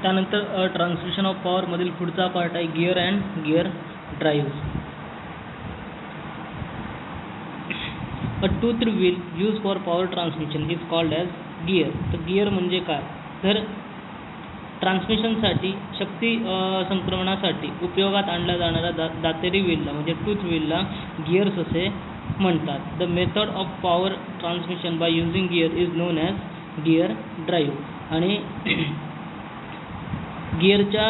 त्यानंतर transmission of power मधील पुढचा पार्ट आहे gear and gear drive. A tooth wheel use for power transmission is called as gear. तर gear म्हणजे काय, तर ट्रान्समिशनसाठी शक्ती संक्रमणासाठी उपयोगात आणला जाणारा दातेरी व्हीलला म्हणजे टूथ व्हीलला गिअर्स असे म्हणतात. The method of power transmission by using gear is non as gear drive. आणि गिअरच्या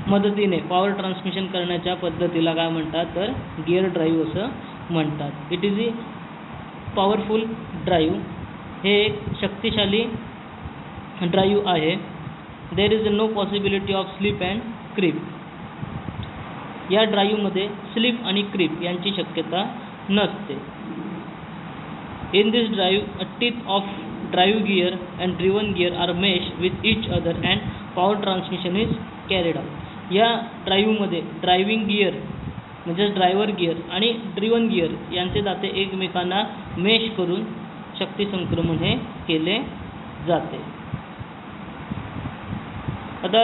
मदतीने पॉवर ट्रान्समिशन करण्याच्या पद्धतीला काय म्हणतात, तर गिअर ड्राईव्ह असं म्हणतात. It is a powerful drive. हे एक शक्तिशाली ड्राईव्ह आहे. There is no possibility of slip and creep. या ड्राईव्हमध्ये स्लिप आणि क्रीप यांची शक्यता नसते. In this drive teeth of drive gear and driven gear are mesh with each other and power transmission is carried out. या ड्राईव्हमध्ये driving gear म्हणजे driver gear आणि ड्रिवन गिअर यांचे दाते एकमेकांना मेश करून शक्ती संक्रमण हे केले जाते. आता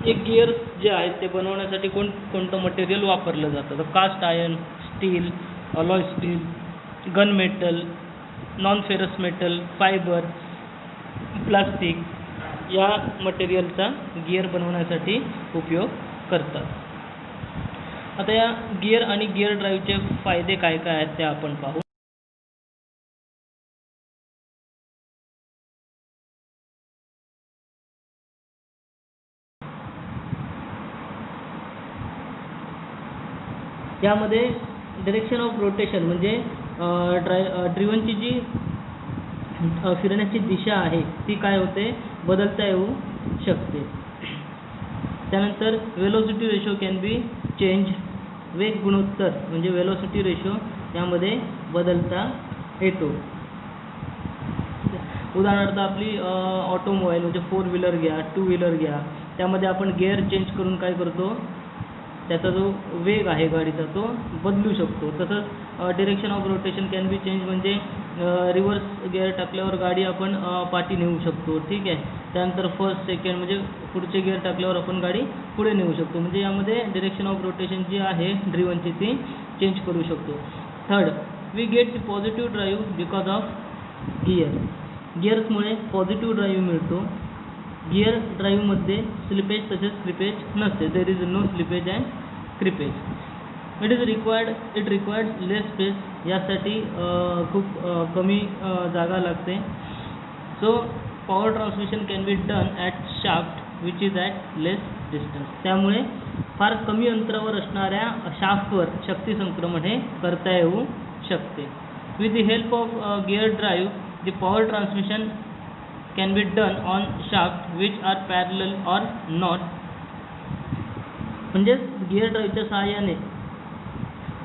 एक गिअर जे आहेत ते बनवण्यासाठी कोणतं मटेरियल वापरलं जातं, तर cast iron, steel, alloy steel, gun metal, non ferrous metal, fibre, plastic या मटेरियलचा गिअर बनवण्यासाठी उपयोग करतात. आता या गिअर आणि गिअर ड्राईव्हचे फायदे काय काय आहेत ते आपण पाहू. यामध्ये डिरेक्शन ऑफ रोटेशन म्हणजे ड्रिव्हनची जी फिरण्याची दिशा आहे ती काय होते, बदलता येऊ शकते. त्यानंतर velocity ratio can be change. वेग गुणोत्तर म्हणजे वेलोसिटी रेशो यामध्ये बदलता येतो. उदाहरणार्थ आपली ऑटोमोबाईल म्हणजे 4 व्हीलर घ्या, 2 व्हीलर घ्या, त्यामध्ये आपण गिअर चेंज करून काय करतो, त्याचा जो वेग आहे गाडीचा तो बदलू शकतो. तसंच direction of rotation can be change म्हणजे रिव्हर्स गिअर टाकल्यावर गाडी आपण पाठी नेऊ शकतो. ठीक आहे. त्यानंतर फर्स्ट सेकंड म्हणजे पुढचे गिअर टाकल्यावर आपण गाडी पुढे नेऊ शकतो. म्हणजे यामध्ये डिरेक्शन ऑफ रोटेशन जी आहे ड्रिव्हनची ती चेंज करू शकतो. Third, we get positive drive because of gear. गिअर्समुळे पॉझिटिव्ह ड्राईव्ह मिळतो. गिअर ड्राईव्हमध्ये स्लिपेज तसेच क्रिपेज नसते. There is no slippage and creepage. It required less space. यासाठी खूप कमी जागा लागते. So power transmission can be done at shaft which is at less distance. त्यामुळे फार कमी अंतरावर असणाऱ्या शाफ्टवर शक्ती संक्रमण हे करता येऊ शकते. With the help of gear drive the power transmission can be done on shaft which are parallel or not. म्हणजे गिअर ड्राईव्हच्या सहाय्याने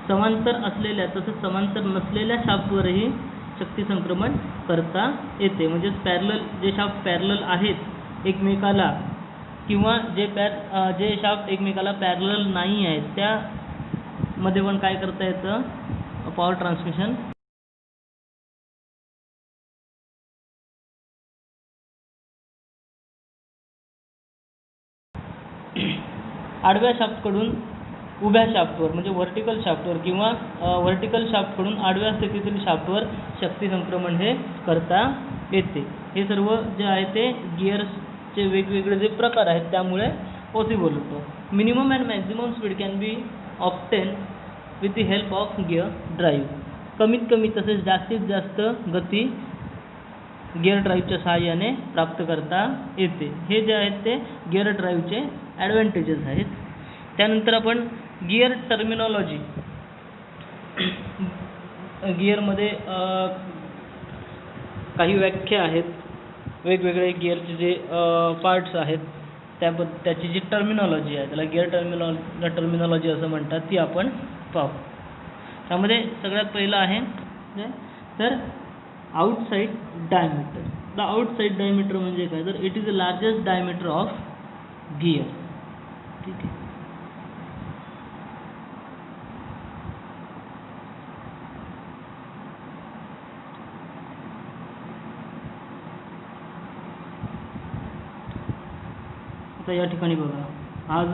समांतर असलेल्या तसेच समांतर नसलेल्या शाफ्टवरही शक्ती संक्रमण करता येते. म्हणजे जे शाफ्ट पॅरलल आहेत एकमेकाला किंवा जे शाफ्ट एकमेकाला पॅरलल नाही आहेत त्यामध्ये पण काय करता येतं, पॉवर ट्रान्समिशन. आडव्या शाफ्टकडून उभ्या शाफ्टवर म्हणजे व्हर्टिकल शाफ्टवर किंवा व्हर्टिकल शाफ्टकडून आडव्या स्थितीतील शाफ्टवर शक्ती संक्रमण हे करता येते. हे सर्व जे आहे ते गिअर्सचे वेगवेगळे जे प्रकार आहेत त्यामुळे पॉसिबल होतं. Minimum and maximum speed can be obtain with the help of gear drive. कमीत कमी तसेच जास्तीत जास्त गती गिअर ड्राईव्हच्या सहाय्याने प्राप्त करता येते. हे जे आहेत ते गिअर ड्राईव्हचे ॲडव्हान्टेजेस आहेत. त्यानंतर आपण गिअर टर्मिनॉलॉजी. गिअरमध्ये काही व्याख्या आहेत. वेगवेगळे गिअरचे जे पार्ट्स आहेत त्याची जी टर्मिनॉलॉजी आहे त्याला गिअर टर्मिनॉलॉजी असं म्हणतात, ती आपण पाहू. त्यामध्ये सगळ्यात पहिलं आहे तर outside diameter. The outside diameter म्हणजे काय, तर it is the largest diameter of gear. ठीक आहे. आता या ठिकाणी बघा, आज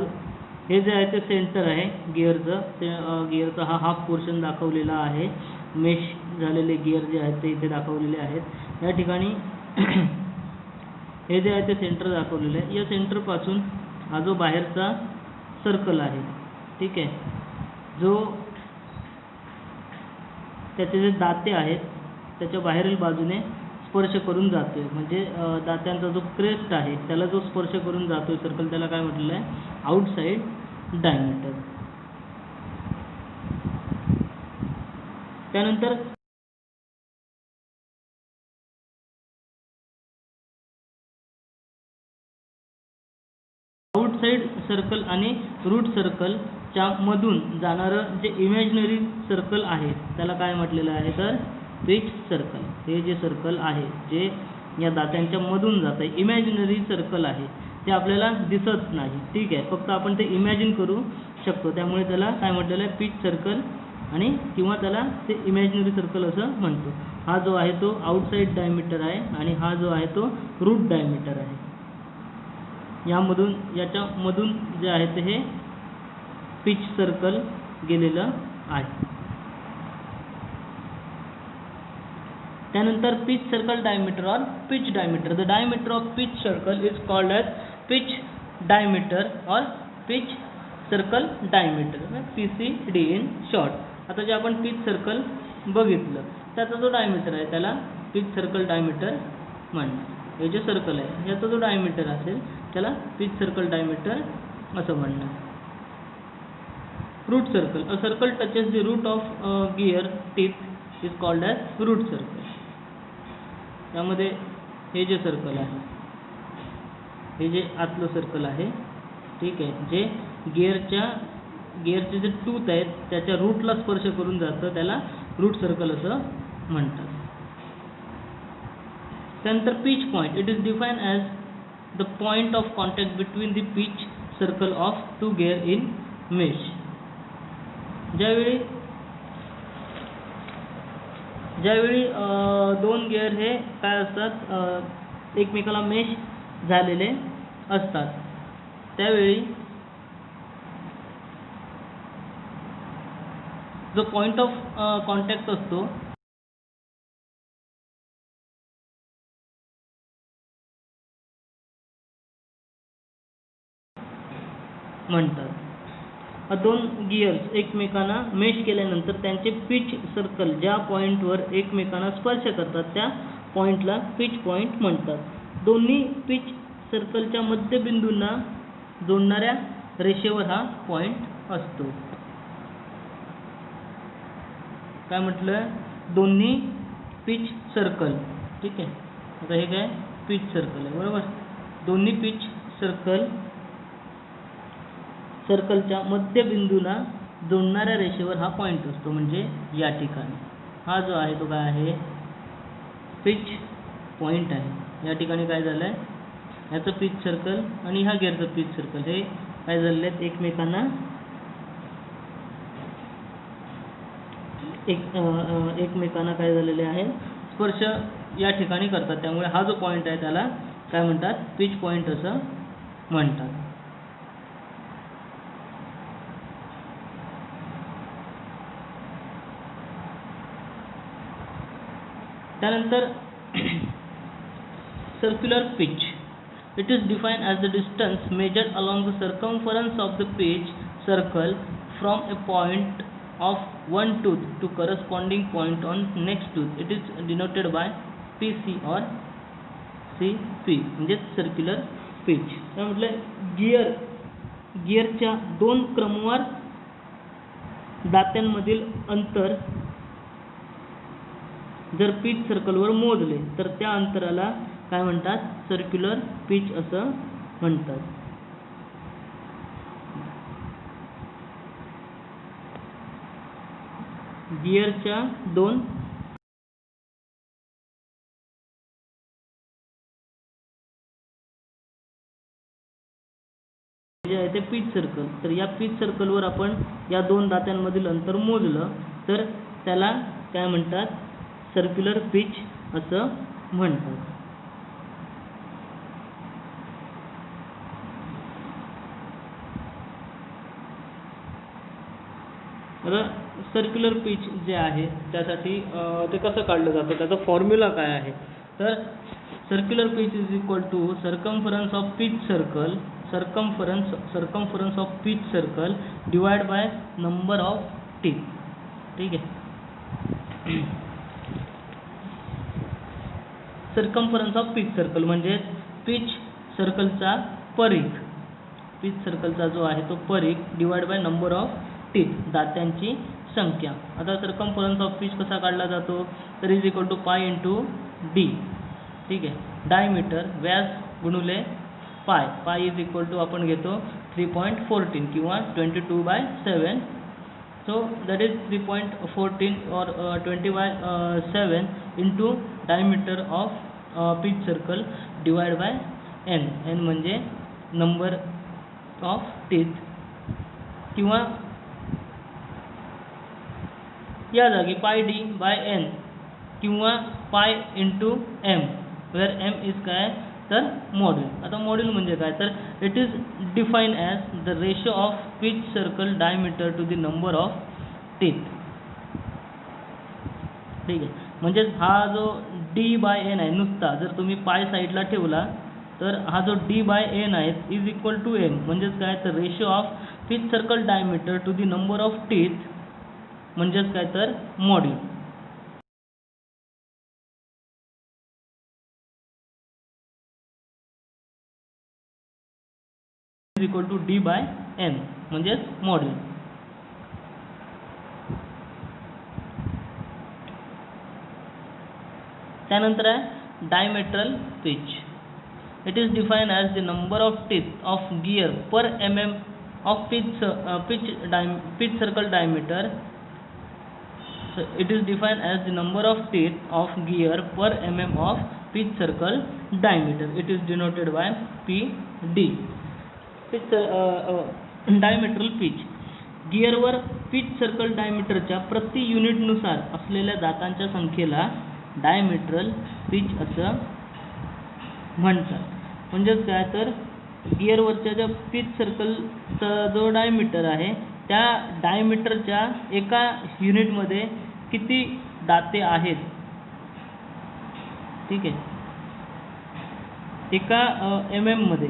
हे जे आहे ते सेंटर आहे गिअरचं, ते गिअरचा हा हाफ पोर्शन दाखवलेला आहे. मेश झालेले गिअर जे आहेत ते इथे दाखवलेले आहेत. या ठिकाणी हे जे आहे ते सेंटर दाखवलेलं आहे. या सेंटरपासून हा जो बाहेरचा सर्कल आहे, ठीक आहे, जो त्याचे जे दाते आहेत त्याच्या बाहेरील बाजूने स्पर्श करून जातोय, म्हणजे दात्यांचा जो क्रेस्ट आहे त्याला जो स्पर्श करून जातोय सर्कल, त्याला काय म्हटलेलं आहे, आउटसाइड डायमीटर. त्यानंतर आउटसाइड सर्कल आणि रूट सर्कलच्या मधून जाणारं जे इमॅजिनरी सर्कल आहे त्याला काय म्हटलेलं आहे, तर पिच सर्कल. हे जे सर्कल आहे जे या दात्यांच्या मधून जात आहे, इमॅजिनरी सर्कल आहे, ते आपल्याला दिसत नाही, ठीक आहे, फक्त आपण ते इमॅजिन करू शकतो, त्यामुळे त्याला काय म्हटलेलं आहे, पिच सर्कल, आणि किंवा त्याला ते इमॅजिनरी सर्कल असं म्हणतो. हा जो आहे तो आउटसाइड डायमीटर आहे आणि हा जो आहे तो रूट डायमीटर आहे. याच्यामधून जे आहे ते हे पिच सर्कल गेलेलं आहे. त्यानंतर पिच सर्कल डायमीटर और pitch diameter. The diameter of pitch circle is called as pitch diameter और pitch circle diameter, PCD in short. आता जे आपण पिच सर्कल बघितलं त्याचा जो डायमीटर आहे त्याला पिच सर्कल डायमीटर म्हणतात. हे जे सर्कल आहे याचा जो डायमीटर असेल त्याला पिच सर्कल डायमीटर असं म्हणणार. Root circle. A circle touches the root of gear teeth is called as root circle. त्यामध्ये हे जे सर्कल आहे, हे जे आतलं सर्कल आहे, ठीक आहे, जे गिअरचे जे टूथ आहेत त्याच्या रूटला स्पर्श करून जातं त्याला रूट सर्कल असं म्हणतात. त्यानंतर pitch point. It is defined as the point of contact between the pitch circle of two gear in mesh. ज्यावेळी दोन गिअर हे काय असतात, एकमेकाला मेश झालेले असतात, त्यावेळी जो पॉईंट ऑफ कॉन्टॅक्ट असतो म्हणतात. दोन गिअर्स एकमेकांना मेश केल्यानंतर त्यांचे पिच सर्कल ज्या पॉईंटवर एकमेकांना स्पर्श करतात त्या पॉईंटला पिच पॉईंट म्हणतात. दोन्ही पिच सर्कलच्या मध्यबिंदूंना जोडणाऱ्या रेषेवर हा पॉईंट असतो. काय म्हटलं, दोन्ही पिच सर्कल, ठीक आहे. आता हे काय पिच सर्कल आहे, बरोबर. दोन्ही पिच सर्कलच्या मध्यबिंदूला जोडणाऱ्या रेषेवर हा पॉईंट असतो, म्हणजे या ठिकाणी हा जो आहे तो काय आहे, पिच पॉईंट आहे. या ठिकाणी काय झालं आहे, ह्याचं पिच सर्कल आणि ह्या गिअरचं पिच सर्कल हे काय झालेले आहेत, एकमेकांना काय झालेले आहे, स्पर्श या ठिकाणी करतात. त्यामुळे हा जो पॉईंट आहे त्याला काय म्हणतात, पिच पॉईंट असं म्हणतात. त्यानंतर circular pitch. It is defined as the distance measured along the circumference of the pitch circle from a point of one tooth to corresponding point on next tooth. It is denoted by PC or CP, म्हणजे circular pitch. काय म्हटलं, गिअरच्या दोन क्रमवार दात्यांमधील अंतर जर pitch सर्कलवर मोजले तर त्या अंतराला काय म्हणतात, सर्क्युलर पिच असं म्हणतात. गिअरच्या दोन जे आहे ते पिच सर्कल, तर या पिच सर्कलवर आपण या दोन दात्यांमधील अंतर मोजलं तर त्याला काय म्हणतात, सर्क्युलर पिच असं म्हणतात. आता सर्क्युलर पिच जे आहे त्यासाठी ते कसं काढलं जातं, त्याचा फॉर्म्युला काय आहे, तर circular pitch is equal to circumference of pitch circle, circumference of pitch circle divide by number of teeth. ठीक आहे. सर्कम्फरन्स ऑफ पिच सर्कल म्हणजे पिच सर्कलचा परिघ, पिच सर्कलचा जो आहे तो परिघ divide by number of teeth, दात्यांची संख्या. आता सर्कम्फरन्स ऑफ पिच कसा काढला जातो, तर is equal to pi into D. ठीक आहे. डायमीटर व्यास गुणुले पाय, पाय इज इक्वल टू आपण घेतो 3.14 किंवा 22/7. So that is 3.14 or 20/7 into diameter of pitch circle divide by N. N म्हणजे नंबर ऑफ टीथ, किंवा या जागी पाय डी बाय एन किंवा pi into M, where M is काय तर मॉड्यूल. आता मॉड्यूल म्हणजे काय, तर it is define as the ratio of pitch circle diameter to the number of teeth. ठीक आहे. म्हणजेच हा जो डी बाय एन आहे नुसता, जर तुम्ही पाय साईडला ठेवला तर हा जो डी बाय एन आहे इज इक्वल टू एम, म्हणजेच काय तर ratio of pitch circle diameter to the number of teeth, म्हणजेच काय तर module. Is equal to D by N म्हणजेच मॉड्यूल. त्यानंतर आहे diametral pitch. It is define as the number of teeth of gear per mm of pitch circle diameter. It is defined as the number of teeth of gear per mm of pitch circle diameter. It is denoted by PD. Diametral pitch. गिअरवर pitch circle डायमीटरच्या प्रति युनिटनुसार असलेल्या दातांच्या संख्येला diametral pitch असं म्हणतात. म्हणजेच काय तर गिअरवरच्या ज्या पिच सर्कलचा जो डायमीटर आहे त्या डायमीटरच्या एका युनिटमध्ये किती दाते आहेत. ठीक आहे. एका mm मध्ये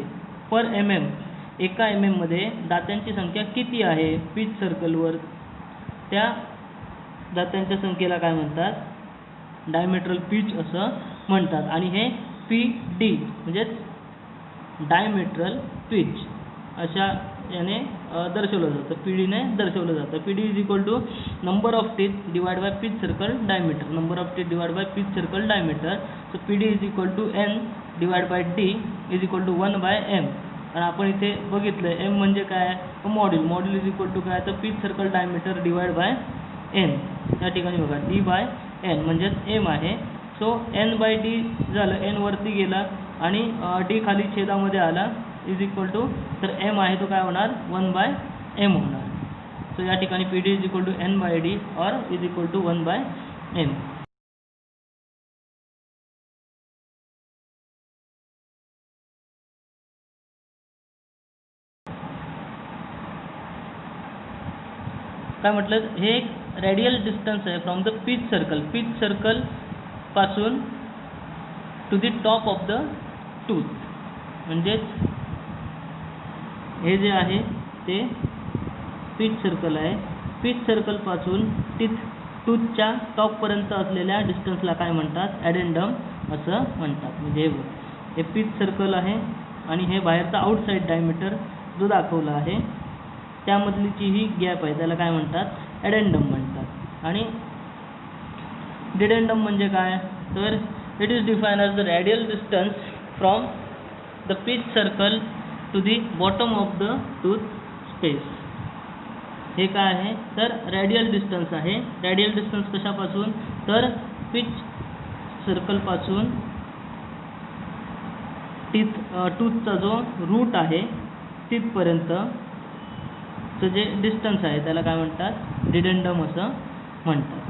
पर mm, एका mm मध्ये दात्यांची संख्या किती आहे पिच सर्कलवर, त्या दात्यांच्या संख्येला काय म्हणतात, डायमेट्रल पिच असं म्हणतात. आणि हे PD म्हणजेच डायमेट्रल पिच अशा याने दर्शवलं जातं, पीडीने दर्शवलं जातं. PD is equal to number of teeth divide by pitch circle diameter, number of teeth divide by pitch circle diameter. So PD is equal to N divide by D is equal to 1/m. आणि आपण इथे बघितलं M म्हणजे काय, module. Module is equal to काय तर pitch circle diameter divide by N. या ठिकाणी बघा D बाय N म्हणजेच M आहे. सो N/D झालं, N वरती गेला आणि D खाली छेदामध्ये आला इज इक्वल टू, तर M आहे तो काय होणार 1/m होणार. सो या ठिकाणी PD is equal to N/D और इज इक्वल टू 1/m. काय म्हटलं, हे एक रेडियल डिस्टन्स आहे from the pitch circle, pitch circle पासून to the top of the tooth. म्हणजेच हे जे आहे ते पिच सर्कल आहे. पिच सर्कलपासून टूथच्या टॉपपर्यंत असलेल्या डिस्टन्सला काय म्हणतात, ॲडेंडम असं म्हणतात. म्हणजे हे पिच सर्कल आहे आणि हे बाहेरचा आउटसाईड डायमीटर जो दाखवला आहे त्यामधलीची ही गॅप आहे त्याला काय म्हणतात, ॲडेंडम म्हणतात. आणि डिडेंडम म्हणजे काय, तर it is define as the radial distance from the pitch circle to the bottom of the tooth space. हे काय आहे तर रेडियल डिस्टन्स आहे. रेडियल डिस्टन्स कशापासून, तर पिच सर्कलपासून टूथचा जो रूट आहे तिथपर्यंतचं जे डिस्टन्स आहे त्याला काय म्हणतात, डिडेंडम असं म्हणतात.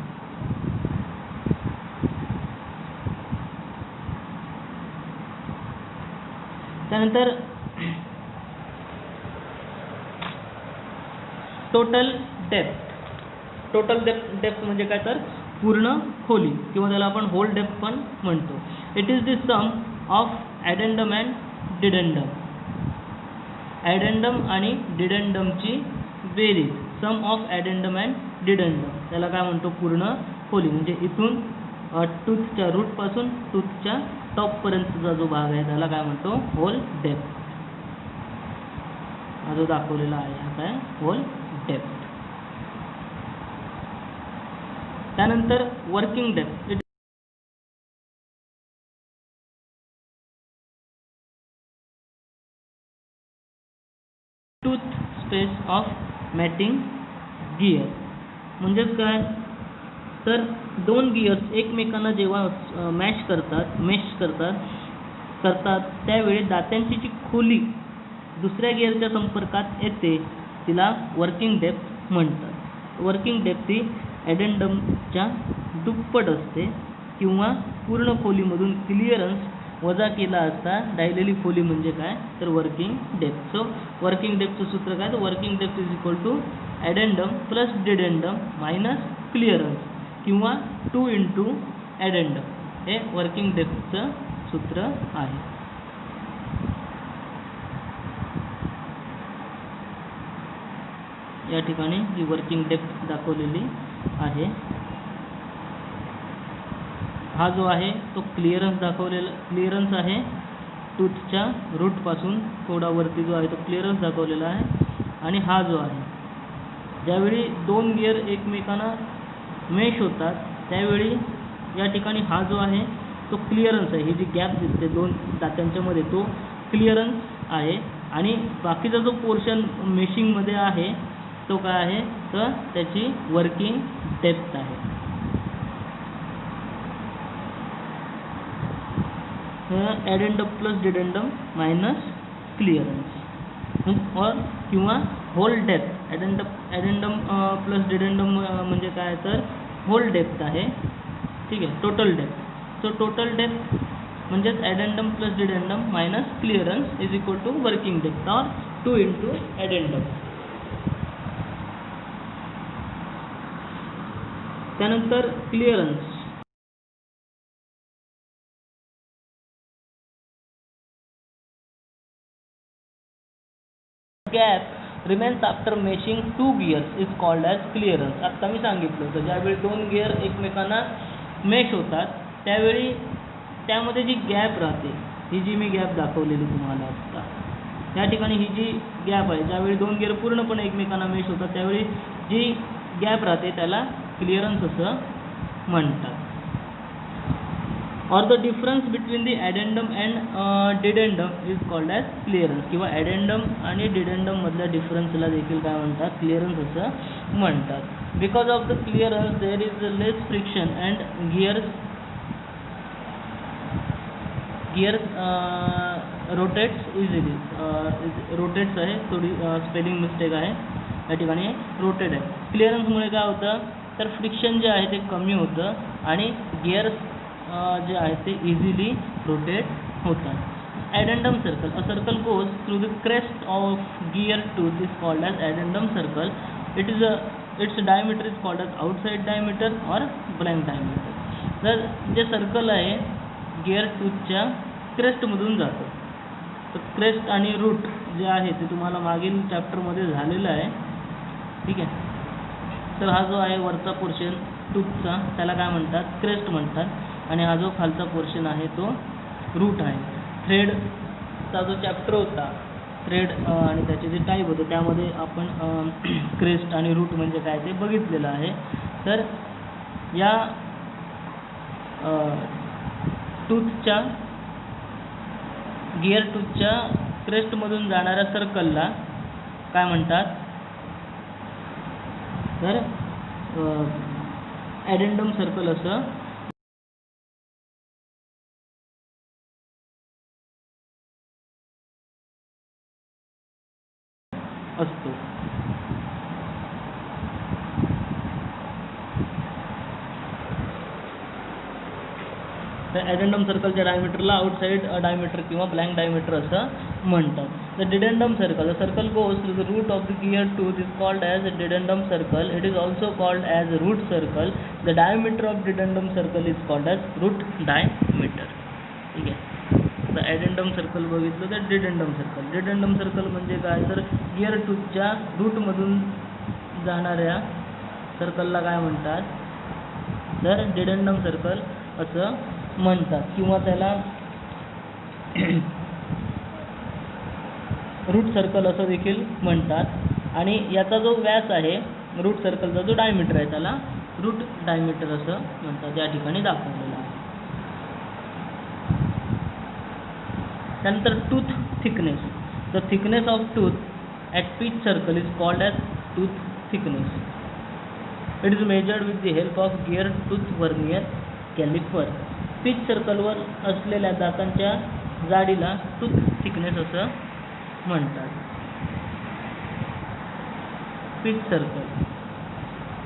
त्यानंतर टोटल डेप्थ. टोटल डेप्थ म्हणजे काय तर पूर्ण खोली किंवा त्याला आपण होल डेप्थ पण म्हणतो. It is the sum of addendum and dedendum. Addendum आणि डिडेंडमची बेरीज, सम ऑफ ॲडेंडम अँड डिडेंडम, त्याला काय म्हणतो पूर्ण खोली. म्हणजे इथून टूथच्या रूटपासून टूथच्या टॉपपर्यंतचा जो भाग आहे त्याला काय म्हणतो होल डेप्थ. हा जो दाखवलेला आहे हा काय होल डेप्थ. त्यानंतर working depth. Tooth space of matting gear. म्हणजेच काय तर दोन गिअर्स एकमेकांना जेव्हा मॅश करतात त्यावेळी दात्यांची जी खोली दुसऱ्या गिअरच्या संपर्कात येते तिला वर्किंग डेप्थ म्हणतात. वर्किंग डेप्थ ही ॲडेंडमच्या दुप्पट असते किंवा पूर्ण खोलीमधून क्लिअरन्स वजा केला असता राहिलेली खोली म्हणजे काय तर वर्किंग डेप्थ. सो वर्किंग डेप्थचं सूत्र काय तर working depth is equal to addendum plus dedendum minus clearance किंवा 2 इंटू ॲडेंडम, हे वर्किंग डेप्थचं सूत्र आहे. या ठिकाणी ही वर्किंग डेप्थ दाखवलेली आहे. हा जो आहे तो क्लिअरन्स आहे टूथच्या रूटपासून थोडा वरती जो आहे तो क्लिअरन्स दाखवलेला आहे. आणि हा जो आहे ज्यावेळी दोन गिअर एकमेकांना मेश होतात त्यावेळी या ठिकाणी हा जो आहे तो क्लिअरन्स आहे. ही जी गॅप दिसते दोन दात्यांच्या मध्ये तो क्लिअरन्स आहे. आणि बाकीचा जो पोर्शन मेशिंगमध्ये आहे तो काय आहे तर त्याची वर्किंग डेप्थ आहे. Addendum plus dedendum minus clearance और किंवा whole depth. Addendum plus dedendum म्हणजे काय तर होल डेप्थ आहे. ठीक आहे, total depth. So total depth म्हणजेच addendum plus dedendum minus clearance is equal to working depth और 2 इंटू ॲडेंडम. त्यानंतर clearance. Gap remains after meshing 2 gears is called as clearance. आत्ता मी सांगितलं होतं ज्यावेळी दोन गिअर एकमेकांना मेश होतात त्यावेळी त्यामध्ये जी गॅप राहते, ही जी मी गॅप दाखवलेली तुम्हाला आत्ता, या ठिकाणी ही जी गॅप आहे ज्यावेळी दोन गिअर पूर्णपणे एकमेकांना मेश होतात त्यावेळी जी गॅप राहते त्याला क्लिअरन्स असं म्हणतात. और the difference between the addendum and dedendum is called as clearance. किंवा ॲडेंडम आणि डिडेंडम मधल्या डिफरन्सला देखील काय म्हणतात क्लिअरन्स असं म्हणतात. Because of the clearance there is less friction and gears rotates easily. Rotates आहे, थोडी स्पेलिंग मिस्टेक आहे या ठिकाणी, रोटेट आहे. क्लिअरन्समुळे काय होतं तर फ्रिक्शन जे आहे ते कमी होतं आणि गिअर्स जे आहे ते इझिली रोटेट होतात. Addendum circle. A circle goes through the crest of gear tooth is called as addendum circle. Its diameter is called as outside diameter और ब्लँक डायमीटर. तर जे सर्कल आहे गिअर टूथच्या क्रेस्टमधून जातं. तर क्रेस्ट आणि रूट जे आहे ते तुम्हाला मागील चॅप्टरमध्ये झालेलं आहे. ठीक आहे, तर हा जो आहे वरचा पोर्शन टूथचा त्याला काय म्हणतात क्रेस्ट म्हणतात आणि हा जो खालचा पोर्शन आहे तो रूट आहे. थ्रेडचा जो चॅप्टर होता थ्रेड आणि त्याचे जे टाईप होतं त्यामध्ये आपण क्रेस्ट आणि रूट म्हणजे काय ते बघितलेलं आहे. तर या टूथच्या गिअर टूथच्या क्रेस्टमधून जाणाऱ्या सर्कलला काय म्हणतात तर ॲडेंडम सर्कल असं असतो. तर ॲडेंडम सर्कलच्या डायमीटरला आउटसाइड डायमीटर किंवा ब्लँक डायमीटर असं म्हणतात. The dedendum circle. The circle goes through the root of the gear tooth is called as a dedendum circle. It is also called as a root circle. The diameter of dedendum circle is called as root diameter. ठीक आहे. आता addendum circle बघितलं तर डिडेंडम circle. डिडेंडम circle म्हणजे काय तर gear टूथच्या रूटमधून जाणाऱ्या सर्कलला काय म्हणतात तर डिडेंडम सर्कल असं म्हणतात किंवा त्याला रूट सर्कल असं देखील म्हणतात. आणि याचा जो व्यास आहे रूट सर्कलचा जो डायमीटर आहे त्याला रूट डायमीटर असं म्हणतात, या ठिकाणी दाखवलेलं आहे. त्यानंतर tooth thickness. The thickness of tooth at pitch circle is called as tooth thickness. It is measured with the help of gear tooth vernier calliper. Pitch सर्कलवर असलेल्या दातांच्या जाडीला टूथ थिकनेस असं म्हणतात. पिच सर्कल,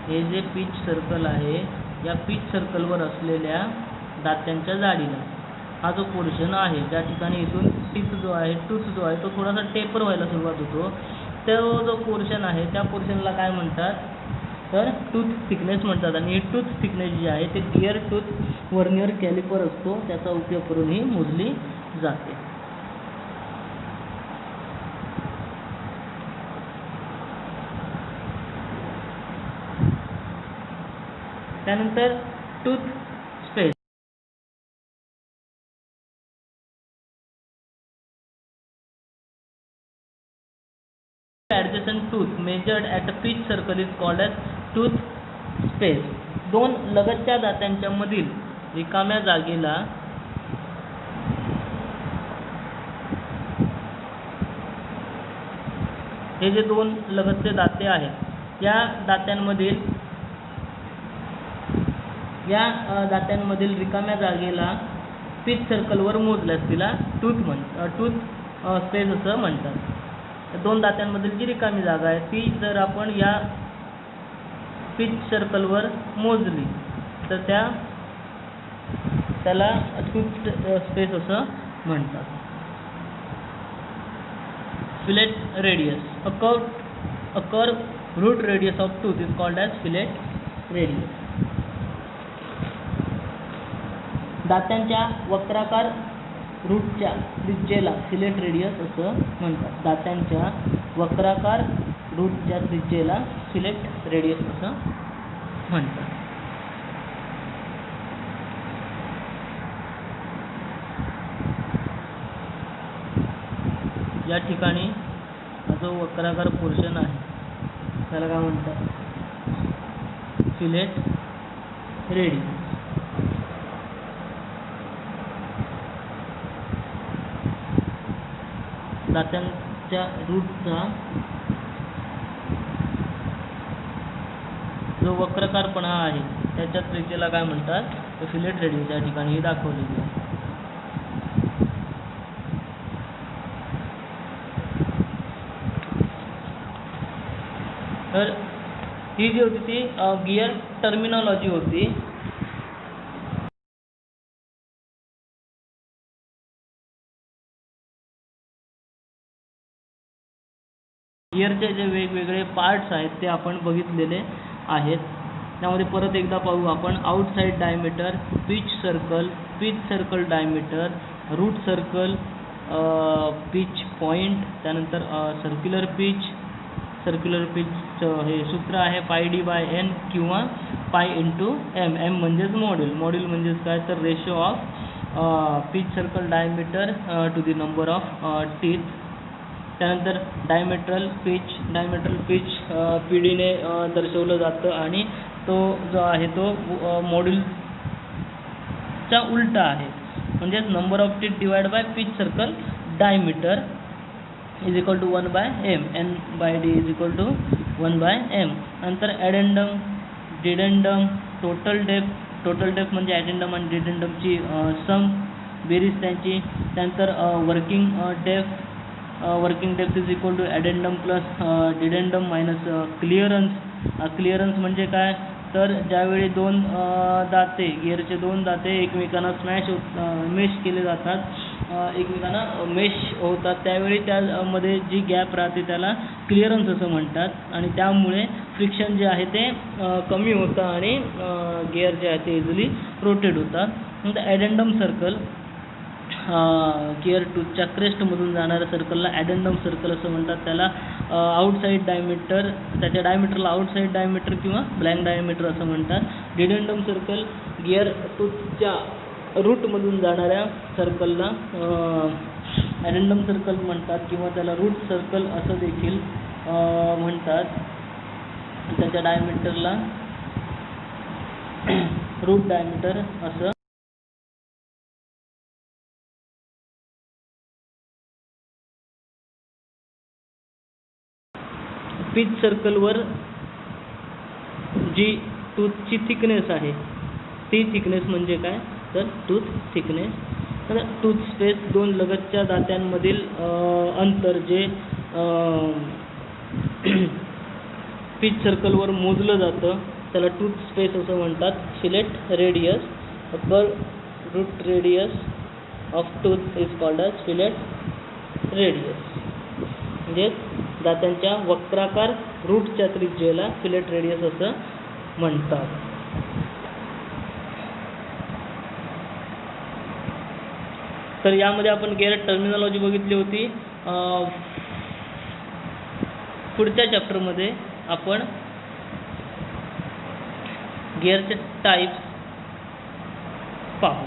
हे जे पिच सर्कल आहे या pitch सर्कलवर असलेल्या दात्यांच्या जाडीला हा जो पोर्शन आहे ज्या ठिकाणी इथून टीथ जो आहे टूथ जो आहे तो थोडासा टेपर व्हायला सुरुवात होतो, तो जो पोर्शन आहे त्या पोर्शनला काय म्हणतात तर टूथ थिकनेस म्हणतात. आणि ही टूथ थिकनेस जी आहे ते गिअर टूथ व्हर्नियर कॅलिपर असतो त्याचा उपयोग करून ही मोजली जाते. त्यानंतर tooth space. Adjacent tooth measured at a pitch circle is called as tooth space. दोन लगतच्या दात्यांच्या मधील रिकाम्या जागेला हे जे दोन लगतचे दाते आहेत या दात्यांमधील रिकाम्या जागेला पिच सर्कलवर मोजल्यास तिला टूथ स्पेस असं म्हणतात. दोन दात्यांमधील जी रिकामी जागा आहे ती जर आपण या पिच सर्कलवर मोजली तर त्याला टूथ स्पेस असं म्हणतात. Fillet radius. A curve root radius of tooth is called as fillet radius. दात्यांच्या वक्राकार रूटच्या त्रिज्येला फिलेट रेडियस असं म्हणतात. दात्यांच्या वक्राकार रूटच्या त्रिज्येला फिलेट रेडियस असं म्हणतात. या ठिकाणी जो वक्राकार पोर्शन आहे त्याला काय म्हणतात फिलेट रेडियस. दात्यांच्या रूटचा जो वक्रकारपणा आहे त्याच्या त्रिज्येला काय म्हणतात तर फिलेट रेडियस या ठिकाणी दाखवलेली आहे. तर ही जी होती ती गिअर टर्मिनॉलॉजी होती. गिअरचे जे वेगवेगळे पार्ट्स आहेत ते आपण बघितलेले आहेत. त्यामध्ये परत एकदा पाहू आपण. Outside diameter, pitch circle diameter, root circle, pitch point, त्यानंतर सर्क्युलर पिच हे सूत्र आहे πD/n किंवा π/m. m म्हणजेच मॉड्यूल म्हणजेच काय तर ratio of pitch circle diameter to the number of teeth. त्यानंतर डायमेट्रल पिच PD ने दर्शवलं जातं आणि तो जो आहे तो मॉड्यूलचा उलटा आहे म्हणजेच number of teeth divide by pitch circle diameter is equal to 1/m. n/d is equal to 1/m. नंतर ॲडेंडम, डिडेंडम, टोटल डेप्थ म्हणजे ॲडेंडम आणि डिडेंडमची सम बेरीज त्यांची. त्यानंतर working depth is equal to addendum plus dedendum minus clearance. Clearance म्हणजे काय तर ज्यावेळी गिअरचे दोन दाते एकमेकांना मेश केले जातात एकमेकांना मेश होतात त्यावेळी त्यामध्ये जी गॅप राहते त्याला क्लिअरन्स असं म्हणतात आणि त्यामुळे फ्रिक्शन जे आहे ते कमी होतं आणि गिअर जे आहे ते इझिली रोटेट होतात. नंतर ॲडेंडम सर्कल, गिअर टूथच्या क्रेस्टमधून जाणाऱ्या सर्कलला ॲडेंडम सर्कल असं म्हणतात. त्याला आउटसाईड डायमीटर, त्याच्या डायमीटरला आउटसाईड डायमीटर किंवा ब्लँक डायमीटर असं म्हणतात. डिडेंडम सर्कल, गिअर टूथच्या रूटमधून जाणाऱ्या सर्कलला ॲडेंडम सर्कल म्हणतात किंवा त्याला रूट सर्कल असं देखील म्हणतात. त्याच्या डायमीटरला रूट डायमीटर असं. पिच सर्कलवर जी टूथची थिकनेस आहे ती थिकनेस म्हणजे काय तर टूथ थिकनेस. टूथ स्पेस, दोन लगतच्या दात्यांमधील अंतर जे पिच सर्कलवर मोजलं जातं त्याला टूथ स्पेस असं म्हणतात. Fillet radius, curve root radius of tooth is called as fillet radius. म्हणजे दातांच्या वक्राकार रूटच्या त्रिज्येला फिलेट रेडियस असं म्हणतात. तर यामध्ये आपण गिअर टर्मिनॉलॉजी बघितली होती. पुढच्या चॅप्टरमध्ये आपण गिअरचे टाईप्स पाहू.